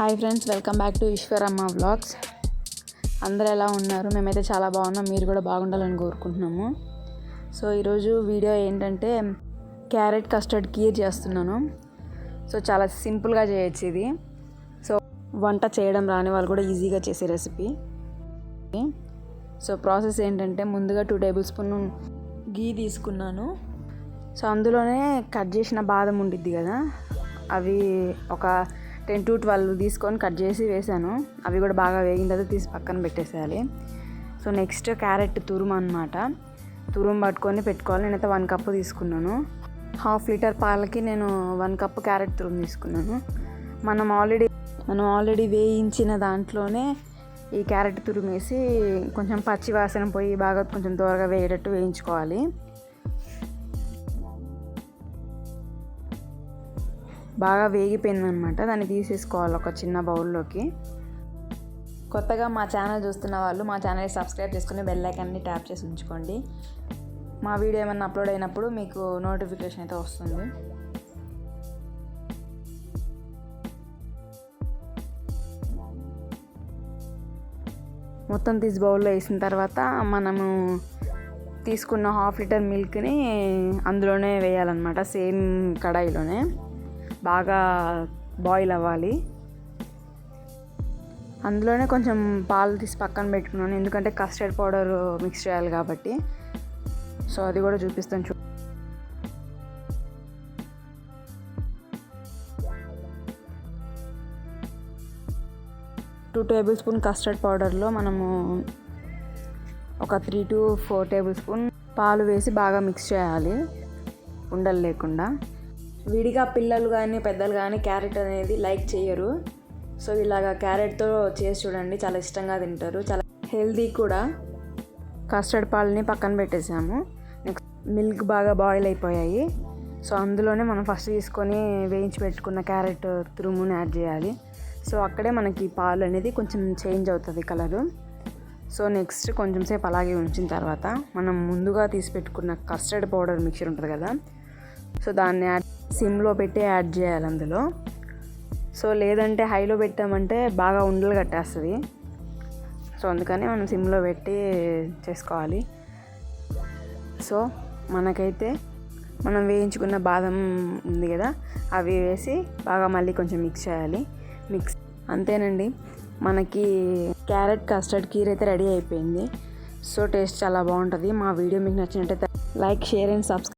Hi friends, welcome back to Eswaramma vlogs. అందరూ ఎలా ఉన్నారు? మేమైతే చాలా బాగున్నాం. మీరు కూడా బాగుండాలని కోరుకుంటున్నాము. సో ఈరోజు వీడియో ఏంటంటే క్యారెట్ కస్టర్డ్ కీర్ చేస్తున్నాను. సో చాలా సింపుల్గా చేయొచ్చు ఇది. సో వంట చేయడం రాని వాళ్ళు కూడా ఈజీగా చేసే రెసిపీ. సో ప్రాసెస్ ఏంటంటే ముందుగా 2 టేబుల్ స్పూన్ గీ తీసుకున్నాను. సో అందులోనే కట్ చేసిన బాదం ఉండిద్ది కదా, అవి ఒక 10 to 12 తీసుకొని కట్ చేసి వేసాను. అవి కూడా బాగా వేగిన తర్వాత తీసి పక్కన పెట్టేసేయాలి. సో నెక్స్ట్ క్యారెట్ తురుము అనమాట. తురుము పట్టుకొని పెట్టుకోవాలి. నేనైతే 1 కప్పు తీసుకున్నాను. 1/2 లీటర్ పాలకి నేను 1 కప్పు క్యారెట్ తురుము తీసుకున్నాను. మనం ఆల్రెడీ వేయించిన దాంట్లోనే ఈ క్యారెట్ తురుము వేసి కొంచెం పచ్చి వాసన పోయి బాగా కొంచెం త్వరగా వేయేటట్టు వేయించుకోవాలి. బాగా వేగిపోయిందనమాట. దాన్ని తీసేసుకోవాలి ఒక చిన్న బౌల్లోకి. కొత్తగా మా ఛానల్ చూస్తున్న వాళ్ళు మా ఛానల్ని సబ్స్క్రైబ్ చేసుకుని బెల్ ఐకాన్ని ట్యాప్ చేసి ఉంచుకోండి. మా వీడియో ఏమన్నా అప్లోడ్ అయినప్పుడు మీకు నోటిఫికేషన్ అయితే వస్తుంది. మొత్తం తీసి బౌల్లో వేసిన తర్వాత మనము తీసుకున్న 1/2 లీటర్ మిల్క్ని అందులోనే వేయాలన్నమాట. సేమ్ కడాయిలోనే బాగా బాయిల్ అవ్వాలి. అందులోనే కొంచెం పాలు తీసి పక్కన పెట్టుకున్నాను, ఎందుకంటే కస్టర్డ్ పౌడర్ మిక్స్ చేయాలి కాబట్టి. సో అది కూడా చూపిస్తాను. 2 టేబుల్ స్పూన్ కస్టర్డ్ పౌడర్లో మనము ఒక 3 to 4 టేబుల్ స్పూన్ పాలు వేసి బాగా మిక్స్ చేయాలి, ఉండలు లేకుండా. విడిగా పిల్లలు కానీ పెద్దలు కానీ క్యారెట్ అనేది లైక్ చేయరు. సో ఇలాగా క్యారెట్తో చేసి చూడండి, చాలా ఇష్టంగా తింటారు, చాలా హెల్దీ కూడా. కస్టర్డ్ పాలని పక్కన పెట్టేసాము. నెక్స్ట్ మిల్క్ బాగా బాయిల్ అయిపోయాయి. సో అందులోనే మనం ఫస్ట్ తీసుకొని వేయించి పెట్టుకున్న క్యారెట్ తురుముని యాడ్ చేయాలి. సో అక్కడే మనకి పాలు అనేది కొంచెం చేంజ్ అవుతుంది కలరు. సో నెక్స్ట్ కొంచెం సేపు అలాగే ఉంచిన తర్వాత మనం ముందుగా తీసి పెట్టుకున్న కస్టర్డ్ పౌడర్ మిక్చర్ ఉంటుంది కదా, సో దాన్ని సిమ్లో పెట్టి యాడ్ చేయాలి అందులో. సో లేదంటే హైలో పెట్టామంటే బాగా ఉండలు కట్టేస్తుంది. సో అందుకని మనం సిమ్లో పెట్టి చేసుకోవాలి. సో మనకైతే మనం వేయించుకున్న బాదం ఉంది కదా, అవి వేసి బాగా మళ్ళీ కొంచెం మిక్స్ చేయాలి. అంతేనండి, మనకి క్యారెట్ కస్టర్డ్ కీర్ అయితే రెడీ అయిపోయింది. సో టేస్ట్ చాలా బాగుంటుంది. మా వీడియో మీకు నచ్చినట్టయితే లైక్, షేర్ అండ్ సబ్స్క్రైబ్.